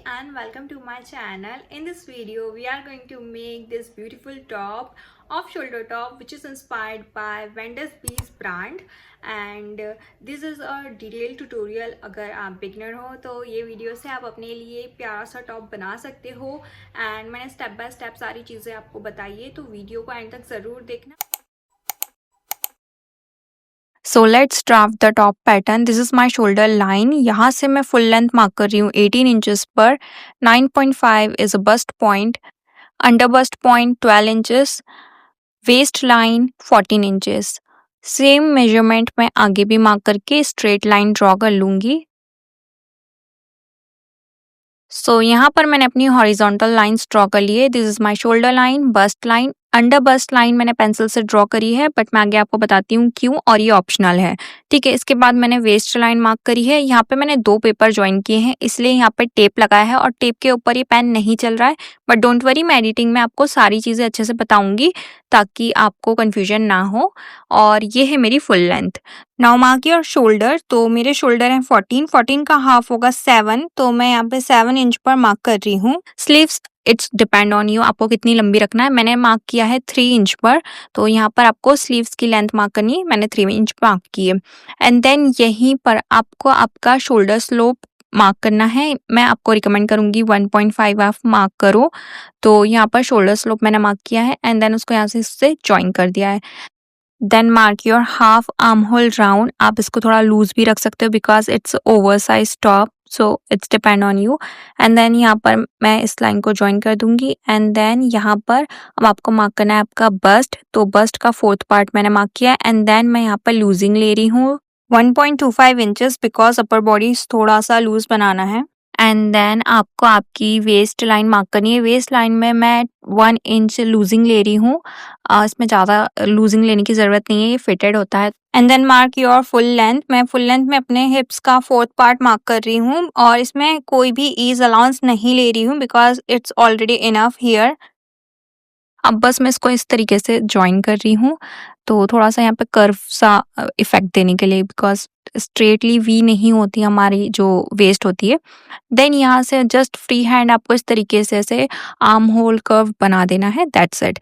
and welcome to my channel. In this video we are going to make this beautiful top, off shoulder top, which is inspired by Vendes Bees brand and this is a detailed tutorial. अगर आप beginner हो तो ये video से आप अपने लिए प्यारा सा टॉप बना सकते हो एंड मैंने स्टेप बाय स्टेप सारी चीज़ें आपको बताई है, तो वीडियो को एंड तक ज़रूर देखना। So let's draft the top pattern. This is my shoulder line. यहाँ से मैं फुल लेंथ मार्क कर रही हूँ 18 इंचेस पर। 9.5 is a bust point, under bust point 12 inches, waist line 14 inches. Same measurement मैं आगे भी मार्क करके स्ट्रेट लाइन ड्रॉ कर लूंगी। सो यहाँ पर मैंने अपनी हॉरिजॉन्टल लाइंस ड्रॉ कर ली है। This is my shoulder line, bust line, under bust line मैंने पेंसिल से ड्रॉ करी है, बट मैं आगे आपको बताती हूँ क्यों, और ये ऑप्शनल है, ठीक है। इसके बाद मैंने वेस्ट लाइन मार्क करी है। यहाँ पे मैंने 2 पेपर ज्वाइन किए हैं, इसलिए यहाँ पे टेप लगाया है और टेप के ऊपर ये पेन नहीं चल रहा है, बट डोंट वरी, मैं एडिटिंग में आपको सारी चीज़ें अच्छे से बताऊंगी ताकि आपको कन्फ्यूजन ना हो। और ये है मेरी full length. Now mark your shoulder. तो मेरे शोल्डर हैं 14 का हाफ होगा 7, तो मैं यहाँ पे 7 इंच पर मार्क कर रही हूँ। Sleeves it's depend on you, आपको कितनी लंबी रखना है। मैंने मार्क किया है 3 इंच पर, तो यहाँ पर आपको स्लीव्स की लेंथ मार्क करनी है, मैंने 3 इंच मार्क की है। एंड देन यहीं पर आपको आपका शोल्डर स्लोप मार्क करना है। मैं आपको रिकमेंड करूंगी 1.5 आप मार्क करो। तो यहाँ पर शोल्डर स्लोप मैंने मार्क किया है एंड देन उसको यहाँ से इससे ज्वाइन कर दिया है। Then mark your half armhole round. आप इसको थोड़ा लूज भी रख सकते हो because it's oversize top, so it's depend on you. And then यहाँ पर मैं इस लाइन को ज्वाइन कर दूंगी एंड देन यहाँ पर अब आपको मार्क करना है आपका बस्ट। तो बस्ट का 4th पार्ट मैंने मार्क किया एंड देन मैं यहाँ पर लूजिंग ले रही हूँ 1.25 इंचेस बिकॉज अपर बॉडी थोड़ा सा लूज बनाना है। एंड देन आपको आपकी वेस्ट लाइन मार्क करनी है। वेस्ट लाइन में मैं 1 इंच लूजिंग ले रही हूँ, इसमें ज़्यादा लूजिंग लेने की ज़रूरत नहीं है, ये फिटेड होता है। And then mark your full length. मैं फुल लेंथ में अपने हिप्स का 4th पार्ट मार्क कर रही हूँ और इसमें कोई भी ईज अलाउंस नहीं ले रही हूँ because it's already enough here. अब बस मैं इसको इस तरीके से ज्वाइन कर रही हूँ, तो थोड़ा सा यहाँ पे कर्व सा इफेक्ट देने के लिए, बिकॉज स्ट्रेटली वी नहीं होती हमारी जो वेस्ट होती है। देन यहाँ से जस्ट फ्री हैंड आपको इस तरीके से ऐसे आर्म होल कर्व बना देना है, that's it.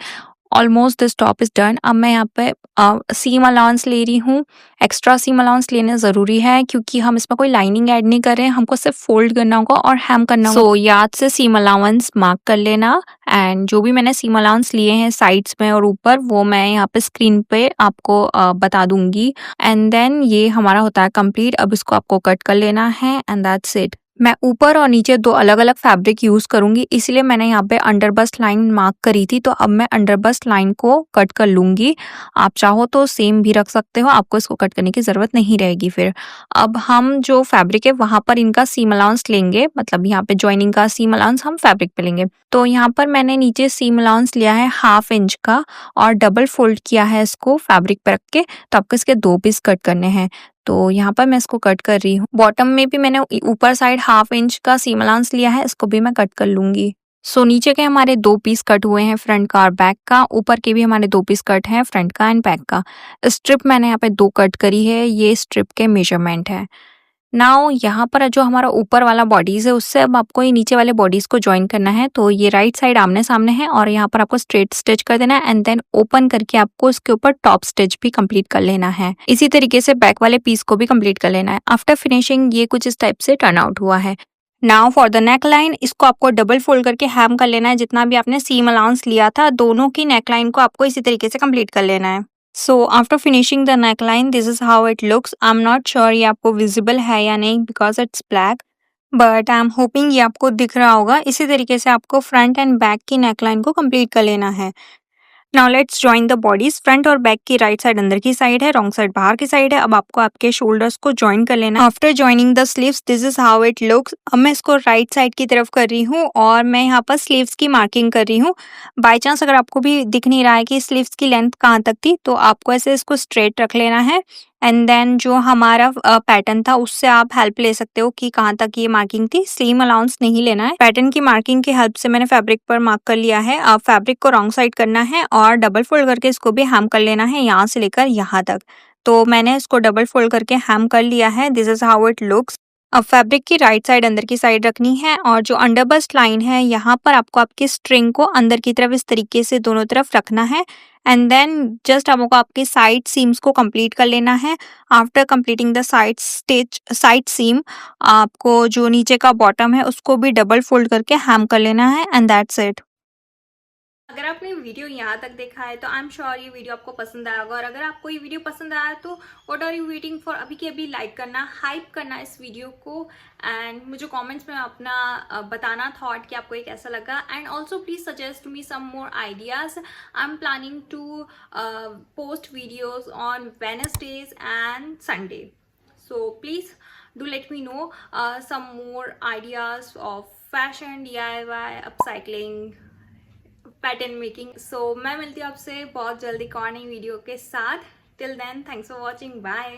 Almost this top is done. अब मैं यहाँ पे सीम अलाउंस ले रही हूँ। एक्स्ट्रा सीम अलाउंस लेना ज़रूरी है क्योंकि हम इसमें कोई लाइनिंग ऐड नहीं कर रहे हैं, हमको सिर्फ फोल्ड करना होगा और हैम करना होगा। सो याद से सीम अलाउंस मार्क कर लेना। एंड जो भी मैंने सीम अलाउंस लिए हैं साइड्स में और ऊपर, वो मैं यहाँ पे स्क्रीन पे आपको बता दूंगी। एंड देन ये हमारा होता है कंप्लीट। अब इसको आपको कट कर लेना है एंड दैट्स इट। मैं ऊपर और नीचे 2 अलग अलग फैब्रिक यूज करूंगी, इसलिए मैंने यहाँ पे अंडर बस्ट लाइन मार्क करी थी, तो अब मैं अंडर बस्ट लाइन को कट कर लूंगी। आप चाहो तो सेम भी रख सकते हो, आपको इसको कट करने की जरूरत नहीं रहेगी। फिर अब हम जो फैब्रिक है वहां पर इनका सीम अलाउंस लेंगे, मतलब यहाँ पे ज्वाइनिंग का सीम अलाउंस हम फैब्रिक पे लेंगे। तो यहाँ पर मैंने नीचे सीम अलाउंस लिया है 1/2 इंच का और डबल फोल्ड किया है इसको फैब्रिक पे रख के, तो आपको इसके 2 पीस कट करने हैं। तो यहाँ पर मैं इसको कट कर रही हूँ। बॉटम में भी मैंने ऊपर साइड 1/2 इंच का सीम अलाउंस लिया है, इसको भी मैं कट कर लूंगी। सो नीचे के हमारे 2 पीस कट हुए हैं, फ्रंट का और बैक का। ऊपर के भी हमारे 2 पीस कट हैं, फ्रंट का एंड बैक का। स्ट्रिप मैंने यहाँ पे 2 कट करी है, ये स्ट्रिप के मेजरमेंट है। नाउ यहाँ पर जो हमारा ऊपर वाला बॉडीज है उससे अब आपको ये नीचे वाले बॉडीज को ज्वाइन करना है। तो ये राइट साइड आमने सामने है और यहाँ पर आपको स्ट्रेट स्टिच कर देना है एंड देन ओपन करके आपको इसके ऊपर टॉप स्टिच भी कंप्लीट कर लेना है। इसी तरीके से बैक वाले पीस को भी कंप्लीट कर लेना है। आफ्टर फिनिशिंग ये कुछ इस टाइप से टर्न आउट हुआ है। Now for the neck line, इसको आपको डबल फोल्ड करके हैम कर लेना है। जितना भी आपने सीम अलाउंस लिया था, दोनों की नेक लाइन को आपको इसी तरीके से कंप्लीट कर लेना है। So after finishing the neckline, this is how it looks. I'm not sure ये आपको visible है या नहीं because it's black, but I'm hoping ये आपको दिख रहा होगा। इसी तरीके से आपको फ्रंट एंड बैक की नेकलाइन को कंप्लीट कर लेना है। Now let's join the bodies. Front और बैक की राइट साइड अंदर की साइड है, रॉन्ग साइड बाहर की साइड है। अब आपको आपके शोल्डर्स को ज्वाइन कर लेना है। After joining the sleeves, this is how it looks. अब मैं इसको राइट साइड की तरफ कर रही हूँ और मैं यहाँ पर स्लीव्स की मार्किंग कर रही हूँ। बाई चांस अगर आपको भी दिख नहीं रहा है कि स्लीव्स की लेंथ कहाँ तक थी, तो आपको ऐसे इसको स्ट्रेट रख लेना है एंड देन जो हमारा पैटर्न था उससे आप हेल्प ले सकते हो कि कहाँ तक ये मार्किंग थी। सीम अलाउंस नहीं लेना है। पैटर्न की मार्किंग की हेल्प से मैंने फैब्रिक पर मार्क कर लिया है। अब फैब्रिक को रॉन्ग साइड करना है और डबल फोल्ड करके इसको भी हैम कर लेना है, यहाँ से लेकर यहाँ तक। तो मैंने इसको डबल फोल्ड करके हैम कर लिया है। This is how it looks. अब फैब्रिक की राइट साइड अंदर की साइड रखनी है और जो अंडर बस्ट लाइन है यहाँ पर आपको आपकी स्ट्रिंग को अंदर की तरफ इस तरीके से दोनों तरफ रखना है एंड देन जस्ट आपको आपके साइड सीम्स को कंप्लीट कर लेना है। After completing the side seam आपको जो नीचे का बॉटम है उसको भी डबल फोल्ड करके हैम कर लेना है एंड दैट्स इट। अगर आपने वीडियो यहाँ तक देखा है तो आई एम श्योर ये वीडियो आपको पसंद आएगा, और अगर आपको ये वीडियो पसंद आया तो what are you waiting for, अभी के अभी लाइक करना, हाइप करना इस वीडियो को एंड मुझे कमेंट्स में अपना बताना थॉट कि आपको ये कैसा लगा and also please suggest me some more ideas. I am planning to post videos on Wednesdays and Sunday, so please do let me know some more ideas of fashion, DIY, upcycling, pattern making. So मैं मिलती हूँ आपसे बहुत जल्दी कौन नई video के साथ। Till then thanks for watching, bye.